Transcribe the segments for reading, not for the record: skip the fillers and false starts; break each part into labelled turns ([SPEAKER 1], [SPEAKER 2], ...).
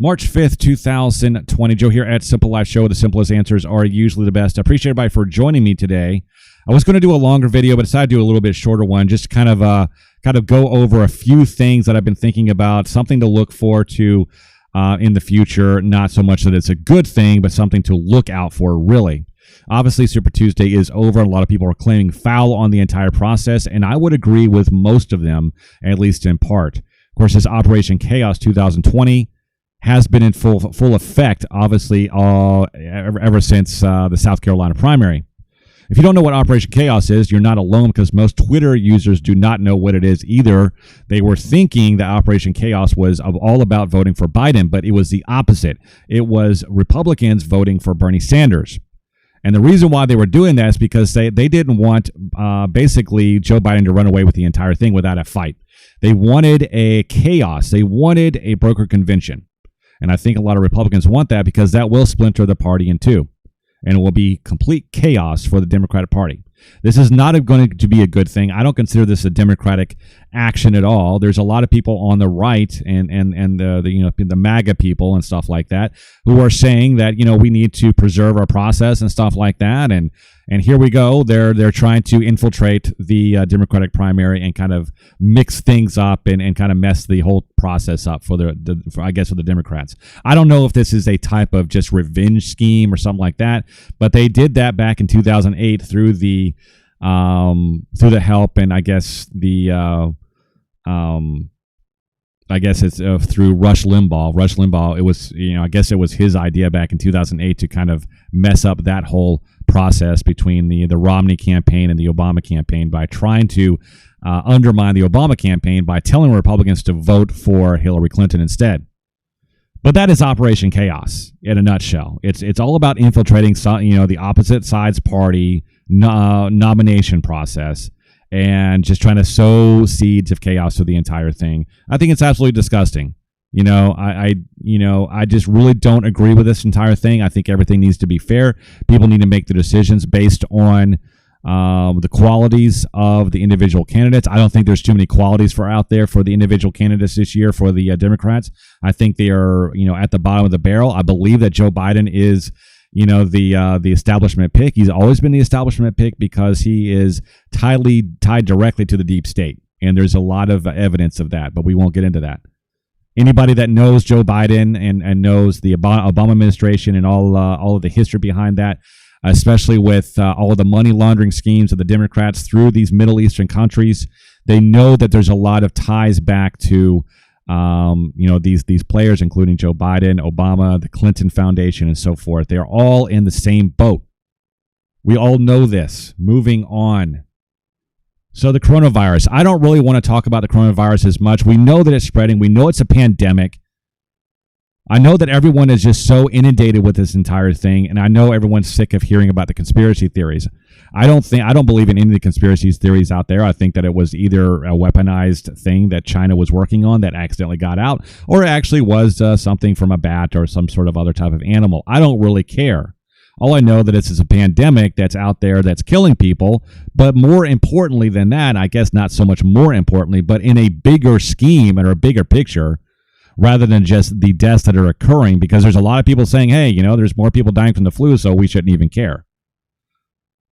[SPEAKER 1] March 5th, 2020. Joe here at Simple Life Show. The simplest answers are usually the best. I appreciate everybody for joining me today. I was going to do a longer video, but decided to do a little bit shorter one, just kind of go over a few things that I've been thinking about, something to look forward to in the future. Not so much that it's a good thing, but something to look out for, really. Obviously, Super Tuesday is over, and a lot of people are claiming foul on the entire process, and I would agree with most of them, at least in part. Of course, this Operation Chaos 2020 has been in full effect, obviously, ever since the South Carolina primary. If you don't know what Operation Chaos is, you're not alone, because most Twitter users do not know what it is either. They were thinking that Operation Chaos was all about voting for Biden, but it was the opposite. It was Republicans voting for Bernie Sanders. And the reason why they were doing that is because they didn't want basically Joe Biden to run away with the entire thing without a fight. They wanted a chaos. They wanted a broker convention. And I think a lot of Republicans want that, because that will splinter the party in two. And it will be complete chaos for the Democratic Party. This is not going to be a good thing. I don't consider this a Democratic action at all. There's a lot of people on the right and the MAGA people and stuff like that who are saying that, we need to preserve our process and stuff like that. And here we go. They're trying to infiltrate the Democratic primary and kind of mix things up and kind of mess the whole process up for the Democrats. I don't know if this is a type of just revenge scheme or something like that, but they did that back in 2008 through the help, and I guess it's through Rush Limbaugh. Rush Limbaugh, it was, I guess it was his idea back in 2008 to kind of mess up that whole process between the Romney campaign and the Obama campaign by trying to undermine the Obama campaign by telling Republicans to vote for Hillary Clinton instead. But that is Operation Chaos in a nutshell. It's all about infiltrating the opposite side's party nomination process and just trying to sow seeds of chaos to the entire thing. I think it's absolutely disgusting. I just really don't agree with this entire thing. I think everything needs to be fair. People need to make the decisions based on the qualities of the individual candidates. I don't think there's too many qualities out there for the individual candidates this year for the Democrats. I think they are, at the bottom of the barrel. I believe that Joe Biden is, the establishment pick. He's always been the establishment pick because he is tied directly to the deep state. And there's a lot of evidence of that, but we won't get into that. Anybody that knows Joe Biden and knows the Obama administration and all of the history behind that, especially with all of the money laundering schemes of the Democrats through these Middle Eastern countries, they know that there's a lot of ties back to these players, including Joe Biden, Obama, the Clinton Foundation, and so forth. They're all in the same boat. We all know this. Moving on. So the coronavirus. I don't really want to talk about the coronavirus as much. We know that it's spreading. We know it's a pandemic. I know that everyone is just so inundated with this entire thing, and I know everyone's sick of hearing about the conspiracy theories. I don't believe in any of the conspiracy theories out there. I think that it was either a weaponized thing that China was working on that accidentally got out, or it actually was something from a bat or some sort of other type of animal. I don't really care. All I know that it's a pandemic that's out there that's killing people, but more importantly than that, I guess not so much more importantly, but in a bigger scheme or a bigger picture, rather than just the deaths that are occurring, because there's a lot of people saying, hey, there's more people dying from the flu, so we shouldn't even care.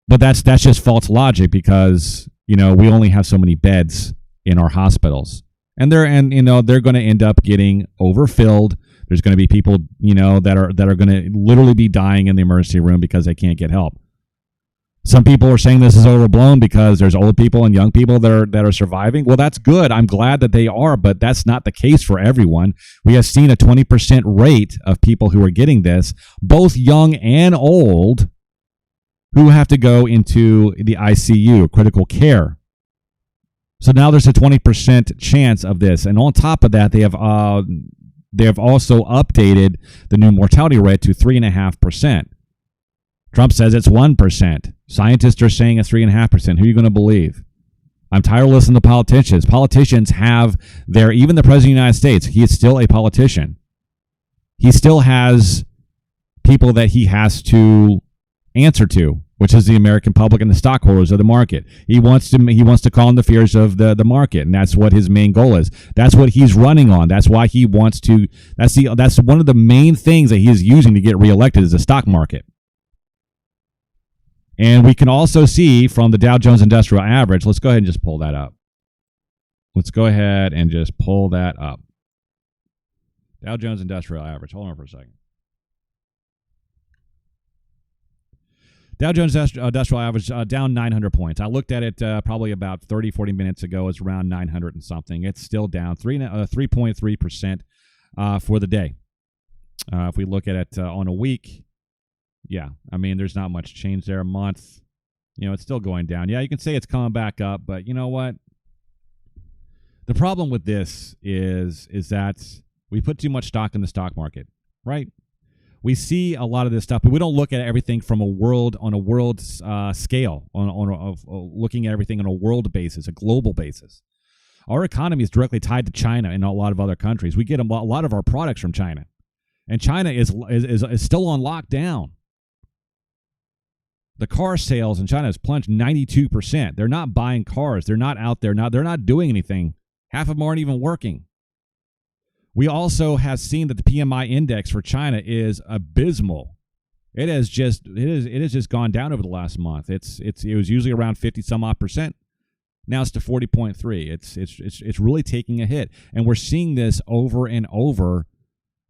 [SPEAKER 1] But that's just false logic, because, we only have so many beds in our hospitals. And they're going to end up getting overfilled. There's going to be people, that are going to literally be dying in the emergency room because they can't get help. Some people are saying this is overblown because there's old people and young people that are surviving. Well, that's good. I'm glad that they are, but that's not the case for everyone. We have seen a 20% rate of people who are getting this, both young and old, who have to go into the ICU, critical care. So now there's a 20% chance of this. And on top of that, they have also updated the new mortality rate to 3.5%. Trump says it's 1%. Scientists are saying it's 3.5%. Who are you going to believe? I'm tired of listening to politicians. Politicians have even the President of the United States, he is still a politician. He still has people that he has to answer to. which is the American public and the stockholders of the market. He wants to calm the fears of the market, and that's what his main goal is. That's what he's running on. That's why he wants to. That's one of the main things that he is using to get reelected is the stock market. And we can also see from the Dow Jones Industrial Average. Let's go ahead and just pull that up. Let's go ahead and just pull that up. Dow Jones Industrial Average. Hold on for a second. Dow Jones Industrial Average down 900 points. I looked at it probably about 30, 40 minutes ago. It's around 900 and something. It's still down 3.3% for the day. If we look at it on a week, yeah, I mean, there's not much change there. A month, it's still going down. Yeah, you can say it's coming back up, but you know what? The problem with this is that we put too much stock in the stock market, right? We see a lot of this stuff, but we don't look at everything from a world scale, looking at everything on a world basis, a global basis. Our economy is directly tied to China and a lot of other countries. We get a lot of our products from China, and China is still on lockdown. The car sales in China has plunged 92%. They're not buying cars. They're not out there. They're not doing anything. Half of them aren't even working. We also have seen that the PMI index for China is abysmal. It has just gone down over the last month. It was usually around 50 some odd percent. Now it's to 40.3. It's really taking a hit, and we're seeing this over and over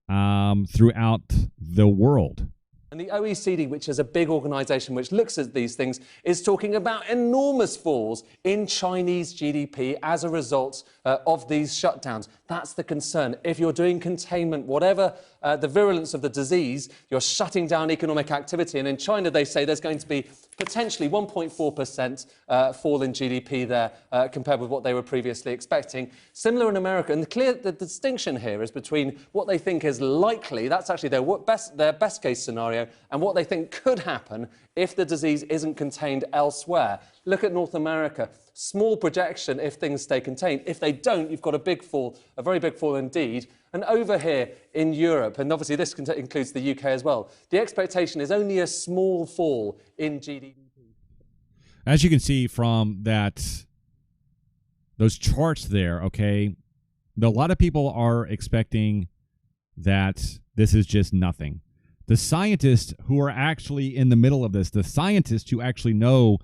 [SPEAKER 1] throughout the world.
[SPEAKER 2] And the OECD, which is a big organization which looks at these things, is talking about enormous falls in Chinese GDP as a result of these shutdowns. That's the concern. If you're doing containment, whatever the virulence of the disease, you're shutting down economic activity. And in China, they say there's going to be potentially 1.4% fall in GDP there compared with what they were previously expecting. Similar in America. And the distinction here is between what they think is likely, that's actually their best case scenario, and what they think could happen if the disease isn't contained elsewhere. Look at North America. Small projection if things stay contained. If they don't, you've got a big fall, a very big fall indeed. And over here in Europe, and obviously this includes the UK as well, the expectation is only a small fall in GDP.
[SPEAKER 1] As you can see from those charts there, okay, a lot of people are expecting that this is just nothing. The scientists who are actually in the middle of this, the scientists who actually know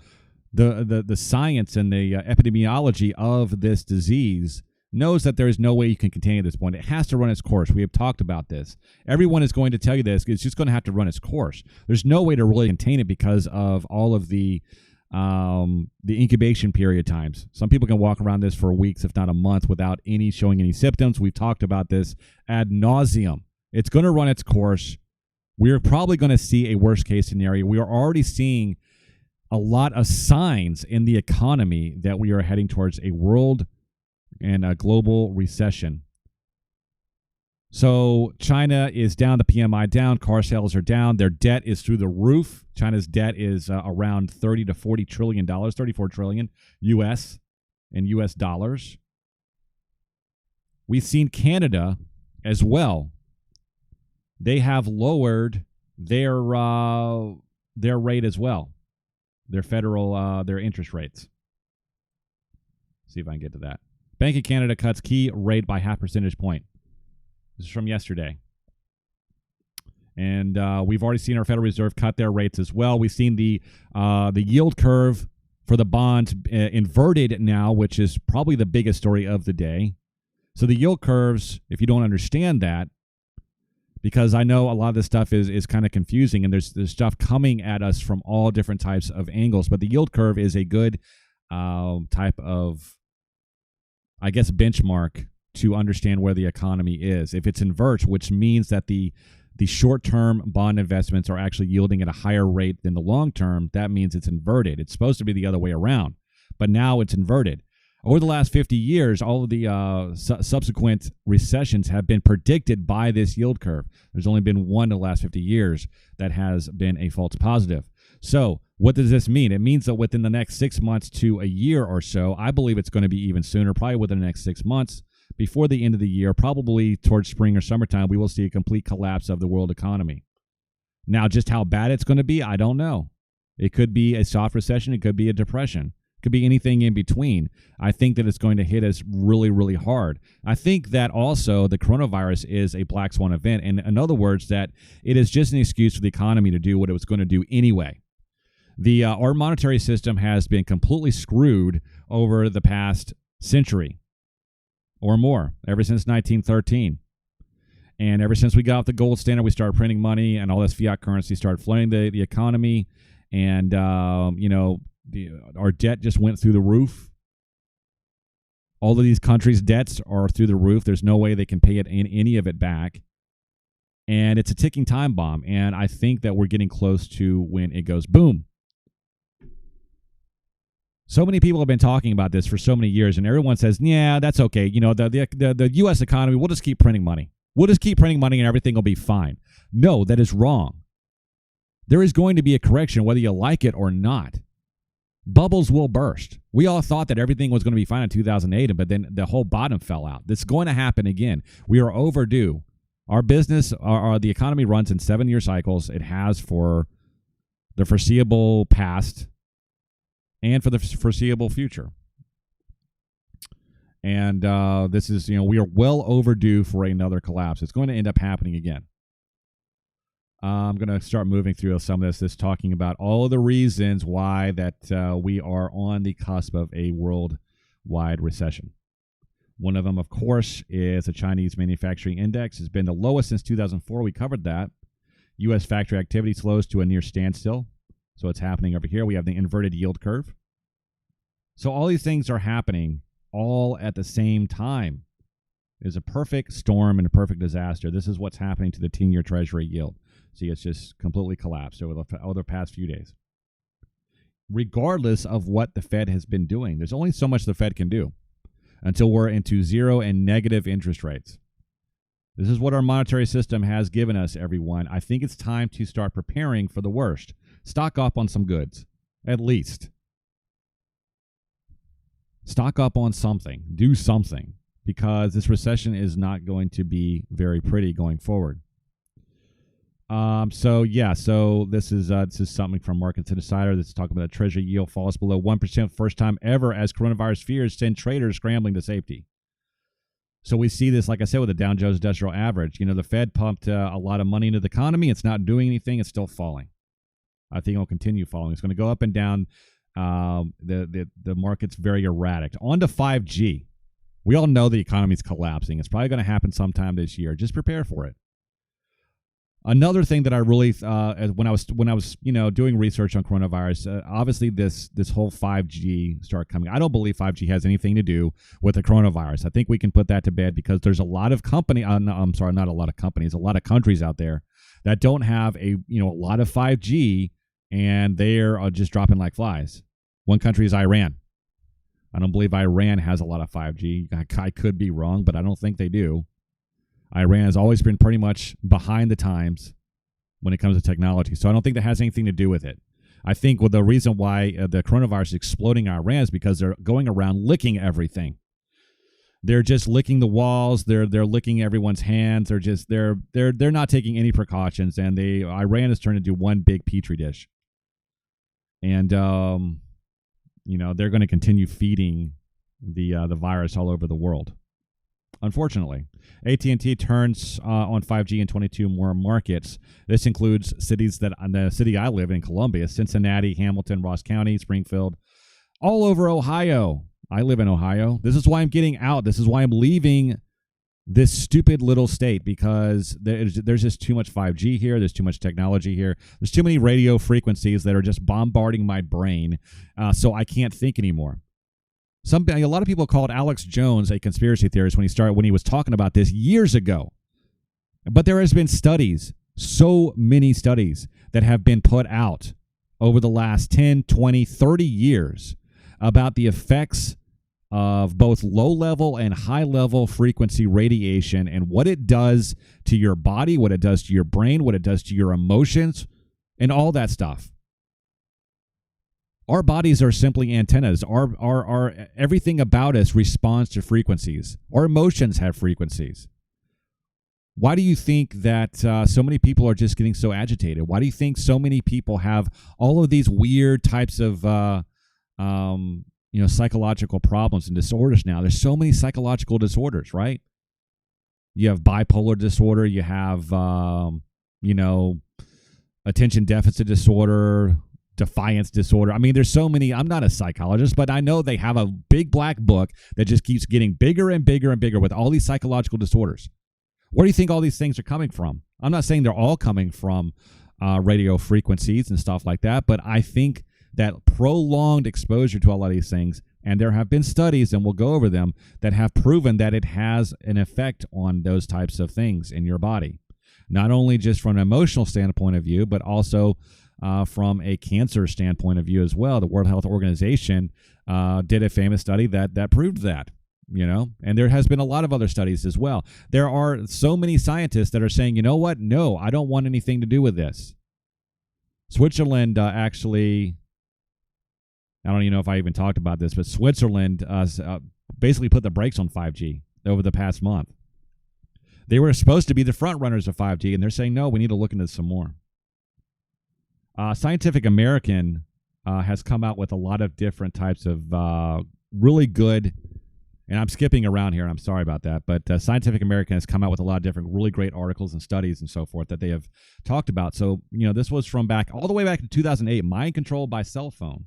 [SPEAKER 1] the science and the epidemiology of this disease, knows that there is no way you can contain it at this point. It has to run its course. We have talked about this. Everyone is going to tell you this. It's just going to have to run its course. There's no way to really contain it because of all of the incubation period times. Some people can walk around this for weeks, if not a month, without showing any symptoms. We've talked about this ad nauseum. It's going to run its course. We're probably going to see a worst case scenario. We are already seeing a lot of signs in the economy that we are heading towards a world and a global recession. So China is down, the PMI down, car sales are down, their debt is through the roof. China's debt is around $30 to $40 trillion, $34 trillion US in US dollars. We've seen Canada as well. They have lowered their rate as well, their federal their interest rates. See if I can get to that. Bank of Canada cuts key rate by 0.5 percentage point. This is from yesterday. And we've already seen our Federal Reserve cut their rates as well. We've seen the yield curve for the bonds inverted now, which is probably the biggest story of the day. So the yield curves, if you don't understand that, because I know a lot of this stuff is kind of confusing, and there's stuff coming at us from all different types of angles. But the yield curve is a good type of, I guess, benchmark to understand where the economy is. If it's inverts, which means that the short-term bond investments are actually yielding at a higher rate than the long-term, that means it's inverted. It's supposed to be the other way around, but now it's inverted. Over the last 50 years, all of the subsequent recessions have been predicted by this yield curve. There's only been one in the last 50 years that has been a false positive. So what does this mean? It means that within the next 6 months to a year or so, I believe it's going to be even sooner, probably within the next 6 months, before the end of the year, probably towards spring or summertime, we will see a complete collapse of the world economy. Now, just how bad it's going to be, I don't know. It could be a soft recession. It could be a depression. It could be anything in between. I think that it's going to hit us really, really hard. I think that also the coronavirus is a black swan event. And in other words, that it is just an excuse for the economy to do what it was going to do anyway. Our monetary system has been completely screwed over the past century or more, ever since 1913. And ever since we got off the gold standard, we started printing money, and all this fiat currency started flooding the economy. And, our debt just went through the roof. All of these countries' debts are through the roof. There's no way they can pay any of it back. And it's a ticking time bomb. And I think that we're getting close to when it goes boom. So many people have been talking about this for so many years, and everyone says, yeah, that's okay. The U.S. economy, we'll just keep printing money. We'll just keep printing money and everything will be fine. No, that is wrong. There is going to be a correction whether you like it or not. Bubbles will burst. We all thought that everything was going to be fine in 2008, but then the whole bottom fell out. This is going to happen again. We are overdue. Our business, the economy runs in 7-year cycles. It has for the foreseeable past and for the foreseeable future. And this is, we are well overdue for another collapse. It's going to end up happening again. I'm going to start moving through some of this talking about all of the reasons why that we are on the cusp of a worldwide recession. One of them, of course, is the Chinese manufacturing index. It's been the lowest since 2004. We covered that. U.S. factory activity slows to a near standstill. So it's happening over here. We have the inverted yield curve. So all these things are happening all at the same time. It's a perfect storm and a perfect disaster. This is what's happening to the 10-year Treasury yield. See, it's just completely collapsed over the past few days. Regardless of what the Fed has been doing, there's only so much the Fed can do until we're into zero and negative interest rates. This is what our monetary system has given us, everyone. I think it's time to start preparing for the worst. Stock up on some goods, at least. Stock up on something. Do something, because this recession is not going to be very pretty going forward. So this is something from Markets Insider that's talking about the Treasury yield falls below 1% first time ever as coronavirus fears send traders scrambling to safety. So we see this, like I said, with the Dow Jones Industrial Average. The Fed pumped a lot of money into the economy. It's not doing anything. It's still falling. I think it'll continue falling. It's going to go up and down. The market's very erratic. On to 5G. We all know the economy's collapsing. It's probably going to happen sometime this year. Just prepare for it. Another thing that I really, when I was doing research on coronavirus, obviously this whole 5G started coming. I don't believe 5G has anything to do with the coronavirus. I think we can put that to bed because there's a lot of not a lot of companies, a lot of countries out there that don't have a lot of 5G, and they're just dropping like flies. One country is Iran. I don't believe Iran has a lot of 5G. I could be wrong, but I don't think they do. Iran has always been pretty much behind the times when it comes to technology. So I don't think that has anything to do with it. I think the reason why the coronavirus is exploding in Iran is because they're going around licking everything. They're just licking the walls. They're licking everyone's hands. They're not taking any precautions, and Iran has turned into one big petri dish. And they're going to continue feeding the virus all over the world. Unfortunately, AT&T turns on 5G in 22 more markets. This includes cities the city I live in, Columbia, Cincinnati, Hamilton, Ross County, Springfield, all over Ohio. I live in Ohio. This is why I'm getting out. This is why I'm leaving this stupid little state, because there's just too much 5G here. There's too much technology here. There's too many radio frequencies that are just bombarding my brain, so I can't think anymore. A lot of people called Alex Jones a conspiracy theorist when he was talking about this years ago. But there has been studies, so many studies that have been put out over the last 10, 20, 30 years about the effects of both low-level and high-level frequency radiation and what it does to your body, what it does to your brain, what it does to your emotions, and all that stuff. Our bodies are simply antennas. Our everything about us responds to frequencies. Our emotions have frequencies. Why do you think that so many people are just getting so agitated? Why do you think so many people have all of these weird types of psychological problems and disorders now? There's so many psychological disorders, right? You have bipolar disorder. You have attention deficit disorder, defiance disorder. I mean, there's so many. I'm not a psychologist, but I know they have a big black book that just keeps getting bigger and bigger and bigger with all these psychological disorders. Where do you think all these things are coming from? I'm not saying they're all coming from radio frequencies and stuff like that, but I think that prolonged exposure to a lot of these things, and there have been studies, and we'll go over them, that have proven that it has an effect on those types of things in your body. Not only just from an emotional standpoint of view, but also from a cancer standpoint of view as well. The World Health Organization did a famous study that proved that. And there has been a lot of other studies as well. There are so many scientists that are saying, you know what? No, I don't want anything to do with this. Switzerland actually, I don't even know if I even talked about this, but Switzerland basically put the brakes on 5G over the past month. They were supposed to be the front runners of 5G, and they're saying, no, we need to look into this some more. Scientific American has come out with a lot of different types of really good, and I'm skipping around here, I'm sorry about that, but Scientific American has come out with a lot of different really great articles and studies and so forth that they have talked about. So, this was from all the way back to 2008, mind control by cell phone.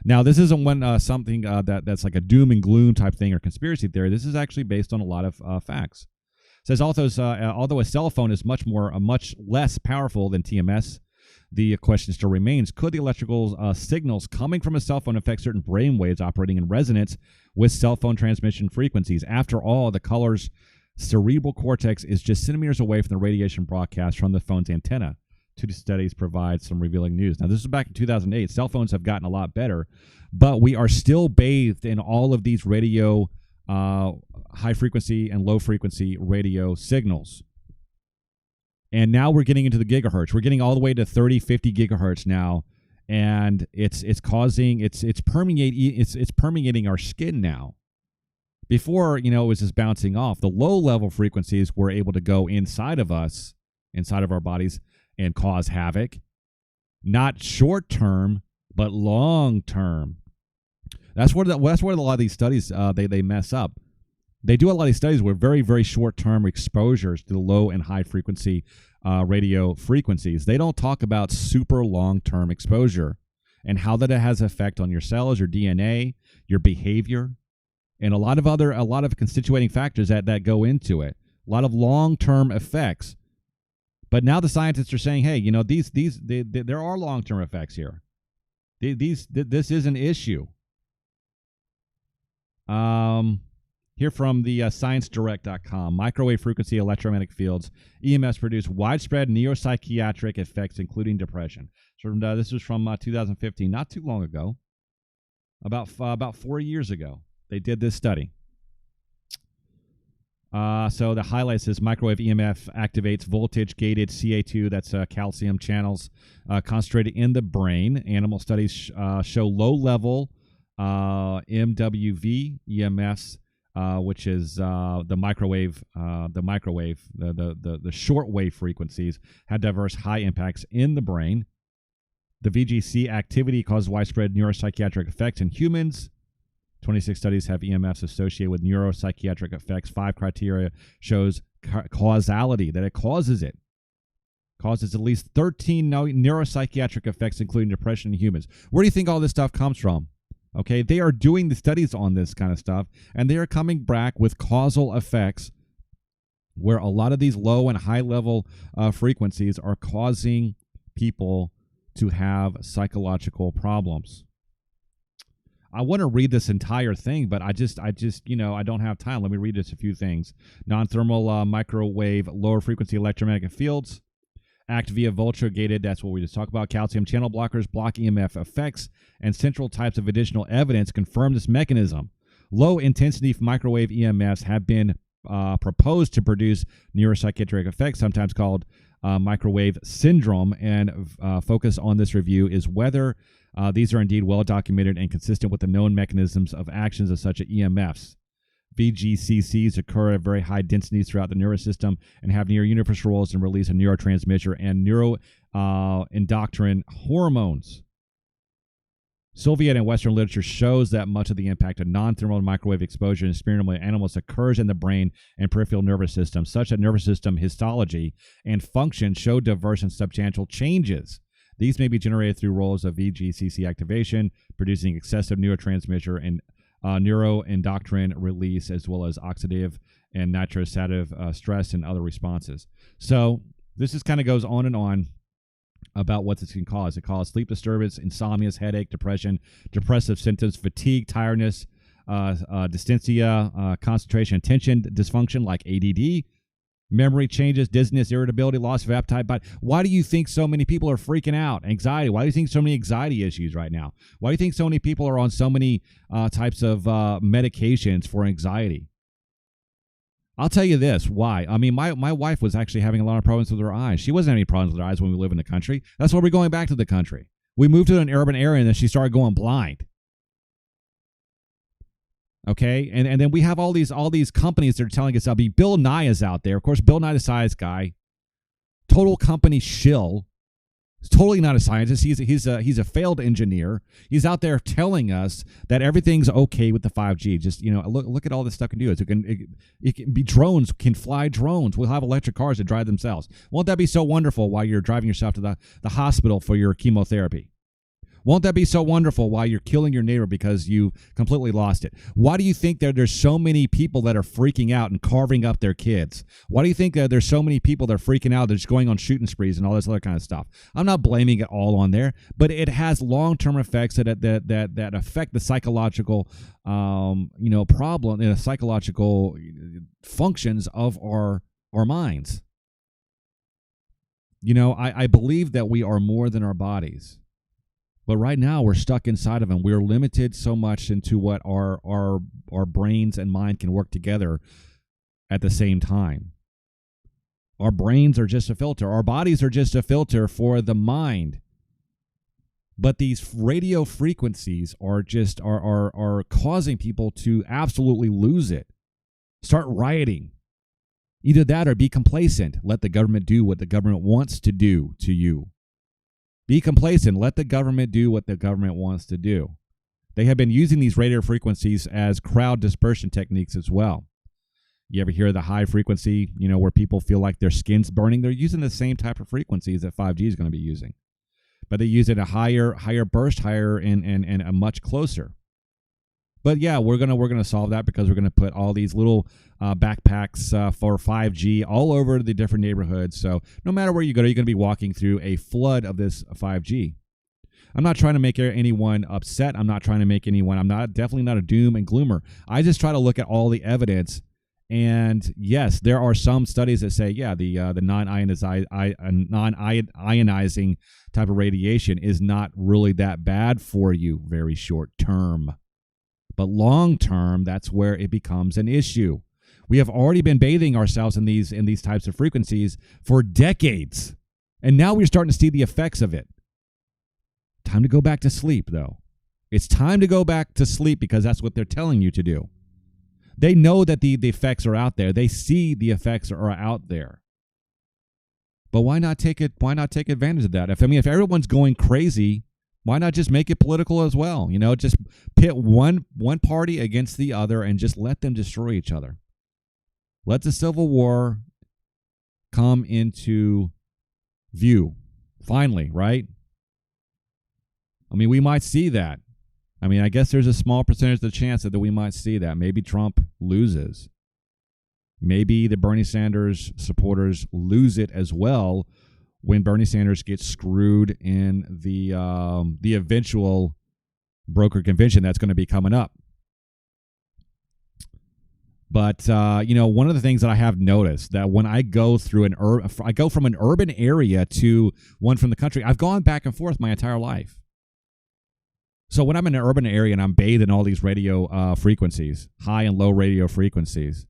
[SPEAKER 1] Now, this isn't something that's like a doom and gloom type thing or conspiracy theory. This is actually based on a lot of facts. It says, although a cell phone is much less powerful than TMS, the question still remains, could the electrical signals coming from a cell phone affect certain brain waves operating in resonance with cell phone transmission frequencies? After all, the color's cerebral cortex is just centimeters away from the radiation broadcast from the phone's antenna. Two studies provide some revealing news. Now, this is back in 2008. Cell phones have gotten a lot better, but we are still bathed in all of these radio high frequency and low frequency radio signals. And now we're getting into the gigahertz. We're getting all the way to 30, 50 gigahertz now, and it's permeating our skin now. Before, it was just bouncing off. The low level frequencies were able to go inside of us, inside of our bodies, and cause havoc. Not short term, but long term. That's where a lot of these studies they mess up. They do a lot of these studies with very, very short-term exposures to the low and high frequency radio frequencies. They don't talk about super long-term exposure and how that has effect on your cells, your DNA, your behavior, and a lot of constituting factors that go into it. A lot of long-term effects. But now the scientists are saying, hey, there are long-term effects here. This is an issue. Here from the ScienceDirect.com, microwave frequency electromagnetic fields, EMFs produce widespread neuropsychiatric effects, including depression. So this was from 2015, not too long ago, about 4 years ago. They did this study. So the highlight says microwave EMF activates voltage-gated CA2, that's calcium channels concentrated in the brain. Animal studies show low-level MWV EMFs, which is the short wave frequencies, had diverse high impacts in the brain. The VGC activity causes widespread neuropsychiatric effects in humans. 26 studies have EMFs associated with neuropsychiatric effects. 5 criteria shows causality, that it causes it. Causes at least 13 neuropsychiatric effects, including depression in humans. Where do you think all this stuff comes from? Okay, they are doing the studies on this kind of stuff, and they are coming back with causal effects where a lot of these low and high level frequencies are causing people to have psychological problems. I want to read this entire thing, but I just I don't have time. Let me read just a few things. Non-thermal microwave lower frequency electromagnetic fields act via voltage-gated, that's what we just talked about. Calcium channel blockers block EMF effects, and central types of additional evidence confirm this mechanism. Low-intensity microwave EMFs have been proposed to produce neuropsychiatric effects, sometimes called microwave syndrome, and focus on this review is whether these are indeed well documented and consistent with the known mechanisms of actions of such EMFs. VGCCs occur at very high densities throughout the nervous system and have near universal roles in release of neurotransmitter and neuroendocrine hormones. Soviet and Western literature shows that much of the impact of non-thermal microwave exposure in experimental animals occurs in the brain and peripheral nervous system, such that nervous system histology and function show diverse and substantial changes. These may be generated through roles of VGCC activation, producing excessive neurotransmitter and neuroendocrine release, as well as oxidative and nitrosative stress and other responses. So this just kind of goes on and on about what this can cause. It causes sleep disturbance, insomnia, headache, depression, depressive symptoms, fatigue, tiredness, dystonia, concentration, attention dysfunction like ADD, memory changes, dizziness, irritability, loss of appetite. But why do you think so many people are freaking out? Anxiety. Why do you think so many anxiety issues right now? Why do you think so many people are on so many types of medications for anxiety? I'll tell you this, why. I mean, my wife was actually having a lot of problems with her eyes. She wasn't having any problems with her eyes when we live in the country. That's why we're going back to the country. We moved to an urban area and then she started going blind. Okay, and then we have all these companies that are telling us, Bill Nye is out there. Of course, Bill Nye, the science guy, total company shill. He's totally not a scientist. He's a failed engineer. He's out there telling us that everything's okay with the 5G. Just look at all this stuff can do. It can be drones, can fly drones. We'll have electric cars that drive themselves. Won't that be so wonderful while you're driving yourself to the hospital for your chemotherapy? Won't that be so wonderful while you're killing your neighbor because you completely lost it? Why do you think there's so many people that are freaking out and carving up their kids? Why do you think that there's so many people that are freaking out, they're just going on shooting sprees and all this other kind of stuff? I'm not blaming it all on there, but it has long-term effects that affect the psychological problem and the psychological functions of our minds. I believe that we are more than our bodies. But right now, we're stuck inside of them. We're limited so much into what our brains and mind can work together at the same time. Our brains are just a filter. Our bodies are just a filter for the mind. But these radio frequencies are causing people to absolutely lose it. Start rioting. Either that or be complacent. Let the government do what the government wants to do to you. Be complacent. Let the government do what the government wants to do. They have been using these radio frequencies as crowd dispersion techniques as well. You ever hear the high frequency, where people feel like their skin's burning? They're using the same type of frequencies that 5G is going to be using. But they use it a higher burst, higher and a much closer. But yeah, we're gonna solve that because we're gonna put all these little backpacks for 5G all over the different neighborhoods. So no matter where you go, you're gonna be walking through a flood of this 5G. I'm not trying to make anyone upset. I'm not trying to make anyone. Definitely not a doom and gloomer. I just try to look at all the evidence. And yes, there are some studies that say, the non-ionizing type of radiation is not really that bad for you, very short term. But long term, that's where it becomes an issue. We have already been bathing ourselves in these types of frequencies for decades. And now we're starting to see the effects of it. Time to go back to sleep, though. It's time to go back to sleep because that's what they're telling you to do. They know that the effects are out there. They see the effects are out there. But why not take advantage of that? If everyone's going crazy, why not just make it political as well? Just pit one party against the other and just let them destroy each other. Let the Civil War come into view. Finally, right? We might see that. I guess there's a small percentage of the chance that we might see that. Maybe Trump loses. Maybe the Bernie Sanders supporters lose it as well when Bernie Sanders gets screwed in the eventual broker convention that's going to be coming up. But one of the things that I have noticed that when I go through I go from an urban area to one from the country, I've gone back and forth my entire life. So when I'm in an urban area and I'm bathed in all these radio frequencies, high and low radio frequencies,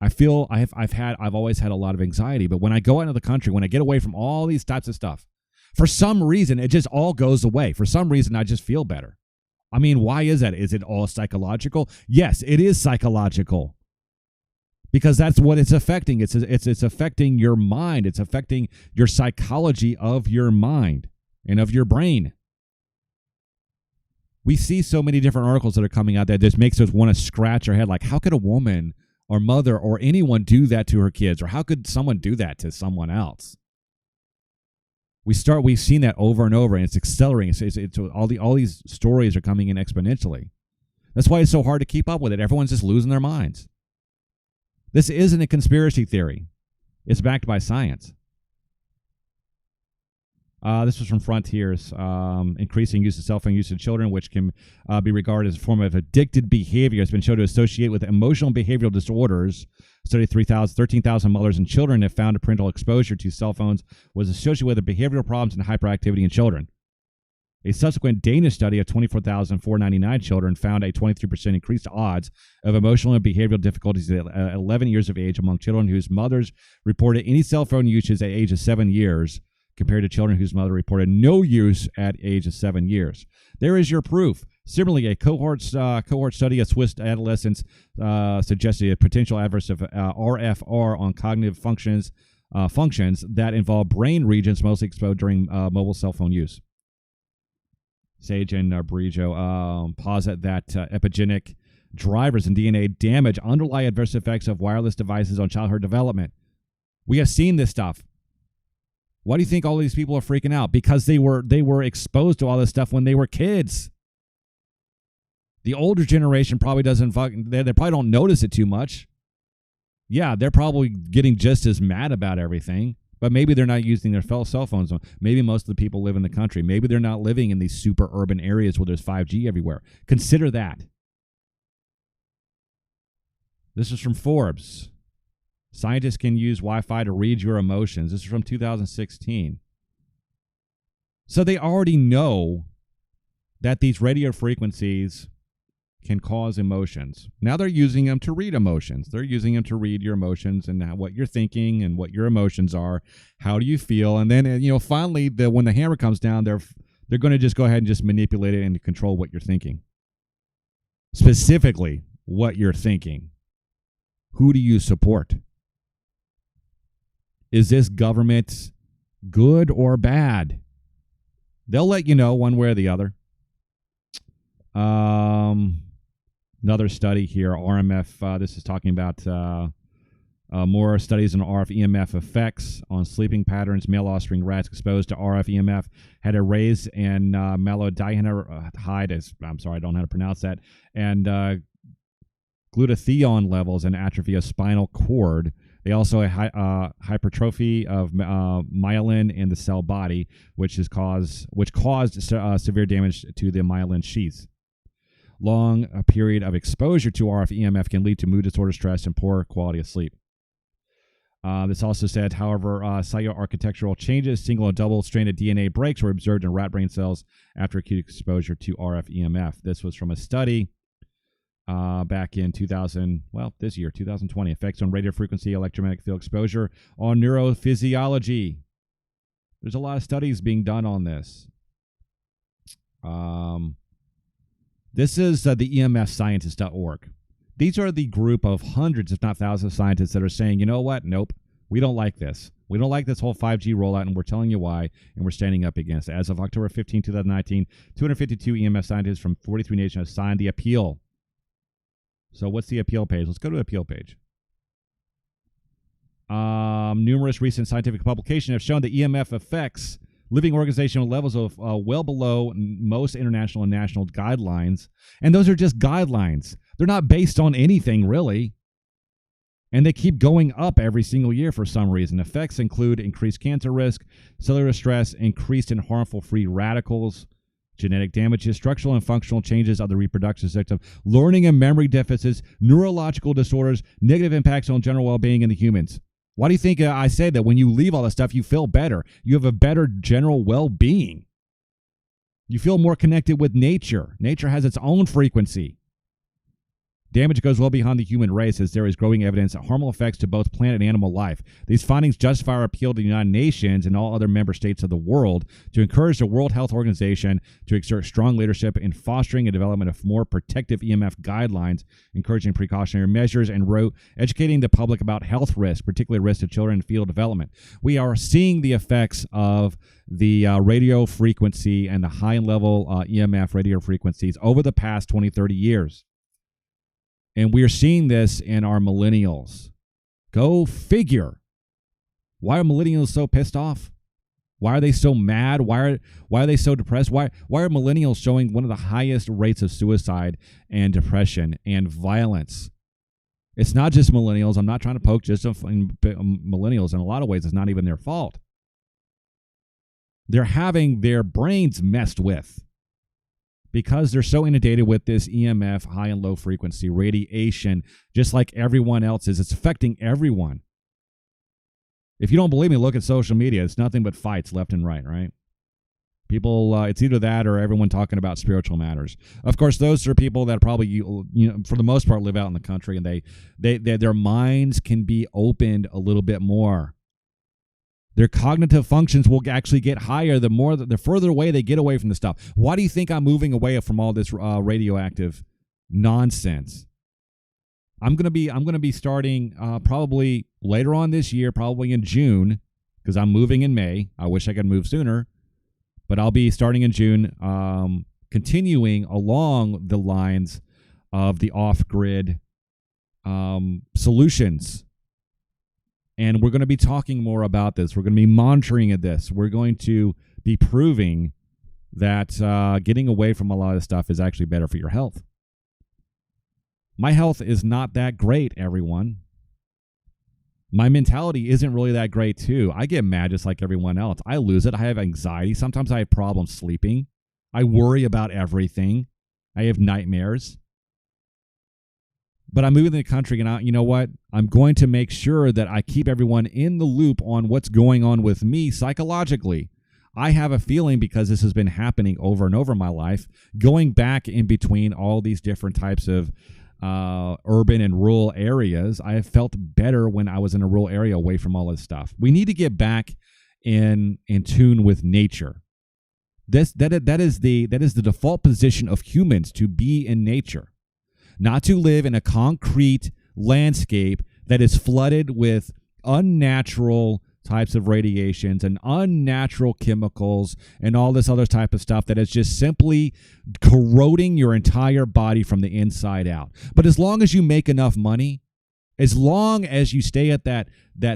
[SPEAKER 1] I feel I've always had a lot of anxiety. But when I go out into the country, when I get away from all these types of stuff, for some reason, it just all goes away. For some reason, I just feel better. I mean, why is that? Is it all psychological? Yes, it is psychological. Because that's what it's affecting. It's affecting your mind. It's affecting your psychology of your mind and of your brain. We see so many different articles that are coming out that just makes us want to scratch our head. Like, how could a woman or mother or anyone do that to her kids? Or how could someone do that to someone else? We've seen that over and over, and it's accelerating. It's all these stories are coming in exponentially. That's why it's so hard to keep up with it. Everyone's just losing their minds. This isn't a conspiracy theory. It's backed by science. This was from Frontiers. Increasing use of cell phone use in children, which can be regarded as a form of addicted behavior, has been shown to associate with emotional and behavioral disorders. Study 13,000 mothers and children have found parental exposure to cell phones was associated with behavioral problems and hyperactivity in children. A subsequent Danish study of 24,499 children found a 23% increased odds of emotional and behavioral difficulties at 11 years of age among children whose mothers reported any cell phone usage at age of 7 years compared to children whose mother reported no use at age of 7 years. There is your proof. Similarly, a cohort study of Swiss adolescents suggested a potential adverse of RFR on cognitive functions that involve brain regions mostly exposed during mobile cell phone use. Sage and Brijo posit that epigenetic drivers and DNA damage underlie adverse effects of wireless devices on childhood development. We have seen this stuff. Why do you think all these people are freaking out? Because they were exposed to all this stuff when they were kids. The older generation probably doesn't they probably don't notice it too much. Yeah, they're probably getting just as mad about everything, but maybe they're not using their cell phones. Maybe most of the people live in the country. Maybe they're not living in these super urban areas where there's 5G everywhere. Consider that. This is from Forbes. Scientists can use Wi-Fi to read your emotions. This is from 2016. So they already know that these radio frequencies can cause emotions. Now they're using them to read emotions. They're using them to read your emotions and what you're thinking and what your emotions are. How do you feel? And then, finally, when the hammer comes down, they're going to just go ahead and just manipulate it and control what you're thinking. Specifically, what you're thinking. Who do you support? Is this government good or bad? They'll let you know one way or the other. Another study here, RMF. This is talking about more studies on RF EMF effects on sleeping patterns. Male offspring rats exposed to RF EMF had a raise in malodianhydride. I'm sorry, I don't know how to pronounce that. And glutathione levels and atrophy of spinal cord. They also had hypertrophy of myelin in the cell body, which caused severe damage to the myelin sheath. Long period of exposure to RF EMF can lead to mood disorder, stress, and poor quality of sleep. This also said, however, cellular architectural changes, single and double-stranded DNA breaks were observed in rat brain cells after acute exposure to RF EMF. This was from a study back in 2020. Effects on radio frequency electromagnetic field exposure on neurophysiology. There's a lot of studies being done on this. This is the EMFscientist.org. These are the group of hundreds, if not thousands, of scientists that are saying, you know what? Nope, we don't like this. We don't like this whole 5G rollout, and we're telling you why, and we're standing up against it. As of October 15, 2019, 252 EMF scientists from 43 nations have signed the appeal. So what's the appeal page? Let's go to the appeal page. Numerous recent scientific publications have shown that EMF affects living organizational levels of well below most international and national guidelines. And those are just guidelines. They're not based on anything, really. And they keep going up every single year for some reason. Effects include increased cancer risk, cellular stress, increased and harmful free radicals, genetic damages, structural and functional changes of the reproduction system, learning and memory deficits, neurological disorders, negative impacts on general well-being in the humans. Why do you think I say that when you leave all this stuff, you feel better? You have a better general well-being. You feel more connected with nature. Nature has its own frequency. Damage goes well beyond the human race as there is growing evidence of harmful effects to both plant and animal life. These findings justify our appeal to the United Nations and all other member states of the world to encourage the World Health Organization to exert strong leadership in fostering a development of more protective EMF guidelines, encouraging precautionary measures, and educating the public about health risks, particularly risks to children in fetal development. We are seeing the effects of the radio frequency and the high-level EMF radio frequencies over the past 20, 30 years. And we are seeing this in our millennials. Go figure. Why are millennials so pissed off? Why are they so mad? Why are they so depressed? Why are millennials showing one of the highest rates of suicide and depression and violence? It's not just millennials. I'm not trying to poke just millennials. In a lot of ways, it's not even their fault. They're having their brains messed with, because they're so inundated with this EMF, high and low frequency radiation, just like everyone else is. It's affecting everyone. If you don't believe me, look at social media. It's nothing but fights left and right? People, it's either that or everyone talking about spiritual matters. Of course, those are people that probably, for the most part, live out in the country, and their minds can be opened a little bit more. Their cognitive functions will actually get higher the further away they get away from the stuff. Why do you think I'm moving away from all this radioactive nonsense? I'm gonna be starting probably later on this year, probably in June, because I'm moving in May. I wish I could move sooner, but I'll be starting in June, continuing along the lines of the off-grid solutions. And we're going to be talking more about this. We're going to be monitoring this. We're going to be proving that getting away from a lot of stuff is actually better for your health. My health is not that great, everyone. My mentality isn't really that great, too. I get mad just like everyone else. I lose it. I have anxiety. Sometimes I have problems sleeping. I worry about everything. I have nightmares. But I'm moving to the country, and you know what? I'm going to make sure that I keep everyone in the loop on what's going on with me psychologically. I have a feeling, because this has been happening over and over in my life, going back in between all these different types of urban and rural areas, I have felt better when I was in a rural area away from all this stuff. We need to get back in tune with nature. That is the default position of humans, to be in nature. Not to live in a concrete landscape that is flooded with unnatural types of radiations and unnatural chemicals and all this other type of stuff that is just simply corroding your entire body from the inside out. But as long as you make enough money, as long as you stay at that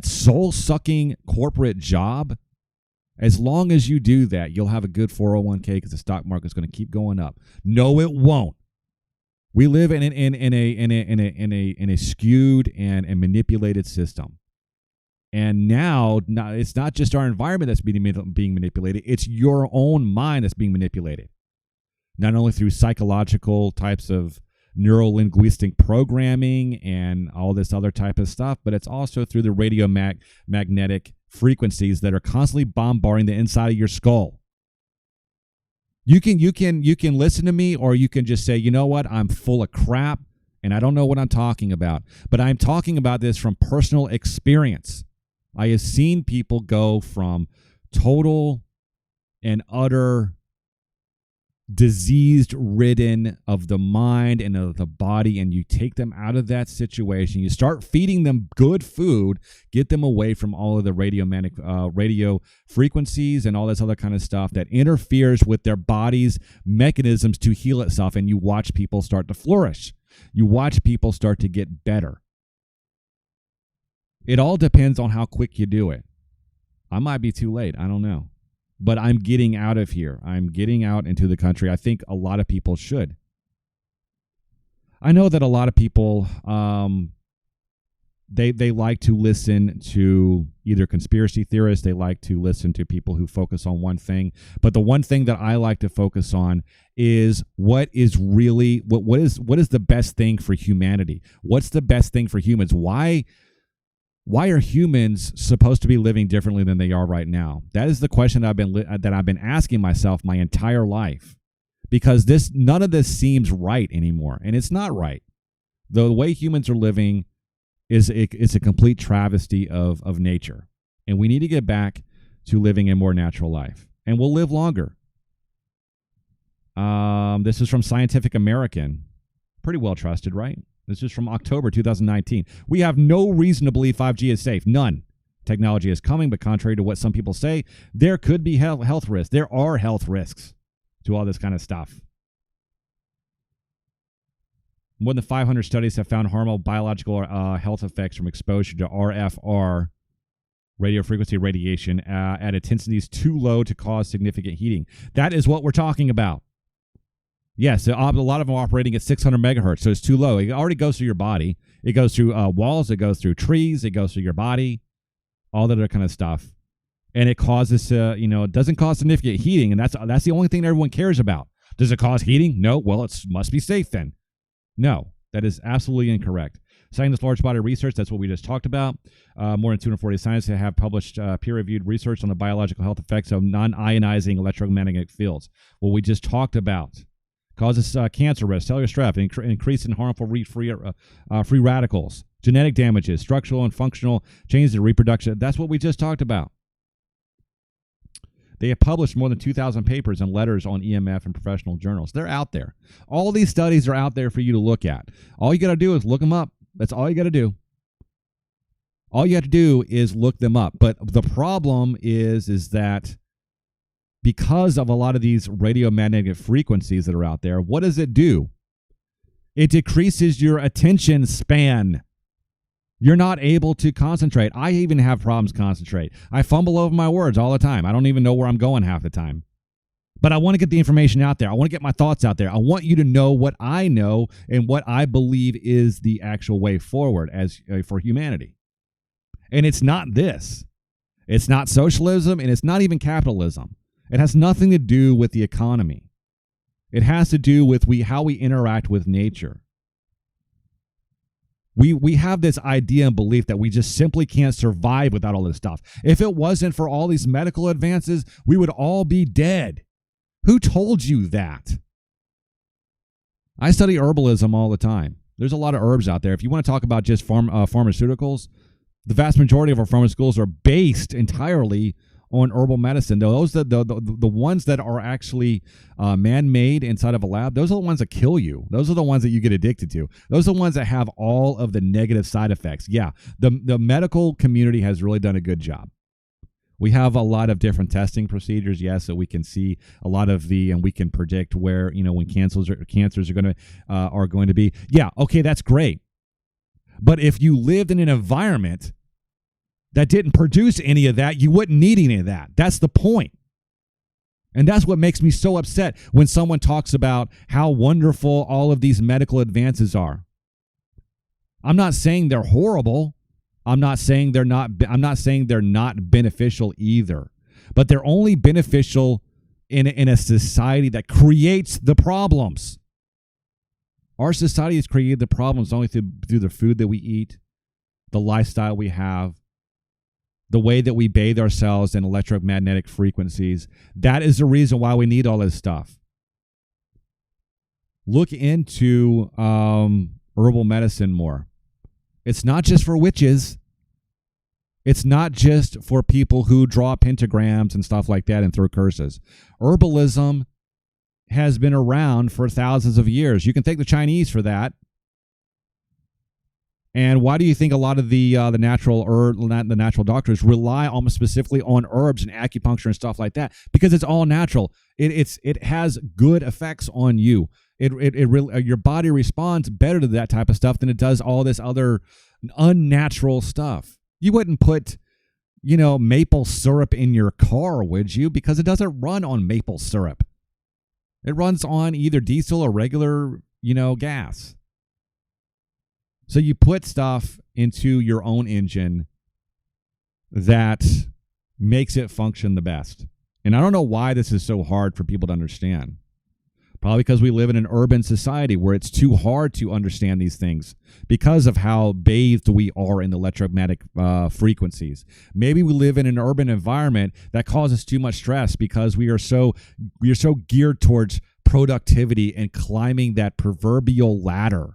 [SPEAKER 1] soul-sucking corporate job, as long as you do that, you'll have a good 401k, because the stock market is going to keep going up. No, it won't. We live in a skewed and manipulated system, and now it's not just our environment that's being manipulated; it's your own mind that's being manipulated. Not only through psychological types of neuro-linguistic programming and all this other type of stuff, but it's also through the magnetic frequencies that are constantly bombarding the inside of your skull. You can listen to me, or you can just say, you know what, I'm full of crap and I don't know what I'm talking about. But I'm talking about this from personal experience. I have seen people go from total and utter disease-ridden of the mind and of the body, and you take them out of that situation. You start feeding them good food, get them away from all of the radio frequencies and all this other kind of stuff that interferes with their body's mechanisms to heal itself, and you watch people start to flourish. You watch people start to get better. It all depends on how quick you do it. I might be too late. I don't know. But I'm getting out of here. I'm getting out into the country. I think a lot of people should. I know that a lot of people, they like to listen to either conspiracy theorists. They like to listen to people who focus on one thing. But the one thing that I like to focus on is what is the best thing for humanity? What's the best thing for humans? Why are humans supposed to be living differently than they are right now? That is the question that I've been asking myself my entire life, because none of this seems right anymore, and it's not right. The way humans are living it's a complete travesty of nature. And we need to get back to living a more natural life. And we'll live longer. This is from Scientific American. Pretty well trusted, right? This is from October 2019. We have no reason to believe 5G is safe. None. Technology is coming, but contrary to what some people say, there could be health risks. There are health risks to all this kind of stuff. More than 500 studies have found harmful biological health effects from exposure to RFR, radio frequency radiation, at intensities too low to cause significant heating. That is what we're talking about. Yes, a lot of them are operating at 600 megahertz, so it's too low. It already goes through your body. It goes through walls. It goes through trees. It goes through your body, all that other kind of stuff. And it causes, it doesn't cause significant heating, and that's the only thing that everyone cares about. Does it cause heating? No. Well, it must be safe then. No, that is absolutely incorrect. Citing this large body of research, that's what we just talked about. More than 240 scientists have published peer-reviewed research on the biological health effects of non-ionizing electromagnetic fields. What we just talked about causes cancer risk, cellular stress, increase in harmful free radicals, genetic damages, structural and functional changes in reproduction. That's what we just talked about. They have published more than 2,000 papers and letters on EMF and professional journals. They're out there. All these studies are out there for you to look at. All you got to do is look them up. That's all you got to do. All you have to do is look them up. But the problem is that because of a lot of these radiomagnetic frequencies that are out there, what does it do? It decreases your attention span. You're not able to concentrate. I even have problems concentrate. I fumble over my words all the time. I don't even know where I'm going half the time. But I want to get the information out there. I want to get my thoughts out there. I want you to know what I know and what I believe is the actual way forward as for humanity. And it's not this. It's not socialism, and it's not even capitalism. It has nothing to do with the economy. It has to do with how we interact with nature. We have this idea and belief that we just simply can't survive without all this stuff. If it wasn't for all these medical advances, we would all be dead. Who told you that? I study herbalism all the time. There's a lot of herbs out there. If you want to talk about just pharmaceuticals, the vast majority of our pharmaceuticals are based entirely on herbal medicine. Those the ones that are actually man-made inside of a lab, those are the ones that kill you. Those are the ones that you get addicted to. Those are the ones that have all of the negative side effects. Yeah, the medical community has really done a good job. We have a lot of different testing procedures, yes, so we can see a lot of and we can predict where, when cancers are going to be. Yeah, okay, that's great. But if you lived in an environment that didn't produce any of that, you wouldn't need any of that. That's the point. And that's what makes me so upset when someone talks about how wonderful all of these medical advances are. I'm not saying they're horrible. I'm not saying they're not beneficial either. But they're only beneficial in a society that creates the problems. Our society has created the problems only through the food that we eat, the lifestyle we have, the way that we bathe ourselves in electromagnetic frequencies. That is the reason why we need all this stuff. Look into herbal medicine more. It's not just for witches. It's not just for people who draw pentagrams and stuff like that and throw curses. Herbalism has been around for thousands of years. You can thank the Chinese for that. And why do you think a lot of the natural doctors rely almost specifically on herbs and acupuncture and stuff like that? Because it's all natural. It has good effects on you. Your body responds better to that type of stuff than it does all this other unnatural stuff. You wouldn't put, maple syrup in your car, would you? Because it doesn't run on maple syrup. It runs on either diesel or regular, gas. So you put stuff into your own engine that makes it function the best. And I don't know why this is so hard for people to understand. Probably because we live in an urban society where it's too hard to understand these things because of how bathed we are in electromagnetic frequencies. Maybe we live in an urban environment that causes too much stress because we are so geared towards productivity and climbing that proverbial ladder.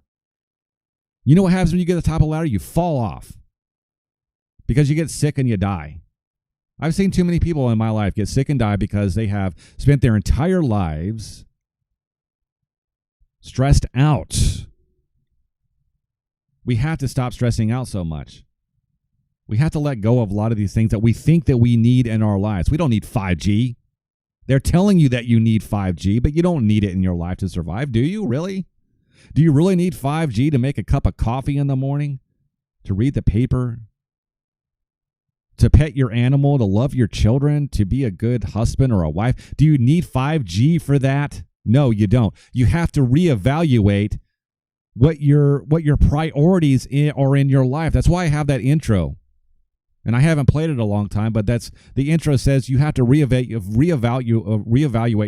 [SPEAKER 1] You know what happens when you get to the top of the ladder? You fall off because you get sick and you die. I've seen too many people in my life get sick and die because they have spent their entire lives stressed out. We have to stop stressing out so much. We have to let go of a lot of these things that we think that we need in our lives. We don't need 5G. They're telling you that you need 5G, but you don't need it in your life to survive, do you? Really? Do you really need 5G to make a cup of coffee in the morning? To read the paper? To pet your animal? To love your children? To be a good husband or a wife? Do you need 5G for that? No, you don't. You have to reevaluate what your priorities are in your life. That's why I have that intro. And I haven't played it a long time, but that's the intro says you have to reevaluate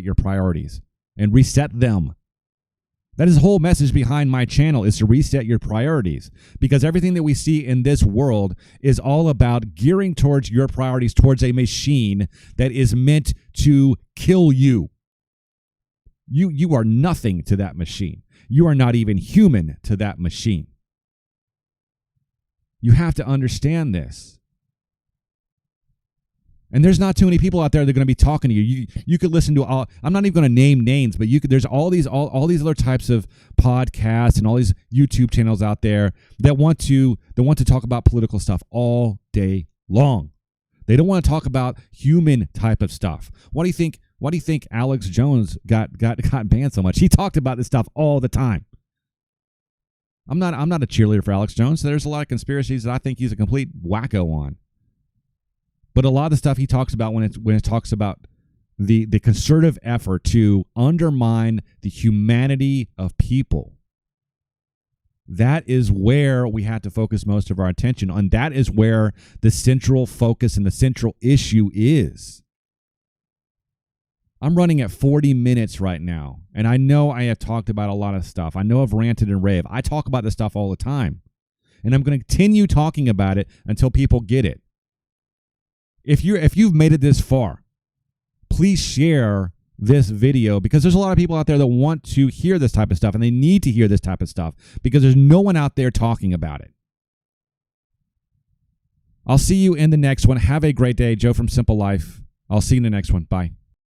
[SPEAKER 1] your priorities and reset them. That is the whole message behind my channel, is to reset your priorities, because everything that we see in this world is all about gearing towards your priorities towards a machine that is meant to kill you. You are nothing to that machine. You are not even human to that machine. You have to understand this. And there's not too many people out there that are going to be talking to you. You could listen to all. I'm not even going to name names, but there's all these other types of podcasts and all these YouTube channels out there that want to talk about political stuff all day long. They don't want to talk about human type of stuff. Why do you think Alex Jones got banned so much? He talked about this stuff all the time. I'm not a cheerleader for Alex Jones. There's a lot of conspiracies that I think he's a complete wacko on. But a lot of the stuff he talks about when it talks about the concerted effort to undermine the humanity of people, that is where we have to focus most of our attention on. That is where the central focus and the central issue is. I'm running at 40 minutes right now, and I know I have talked about a lot of stuff. I know I've ranted and raved. I talk about this stuff all the time, and I'm going to continue talking about it until people get it. If you've made it this far, please share this video, because there's a lot of people out there that want to hear this type of stuff, and they need to hear this type of stuff because there's no one out there talking about it. I'll see you in the next one. Have a great day. Joe from Simple Life. I'll see you in the next one. Bye.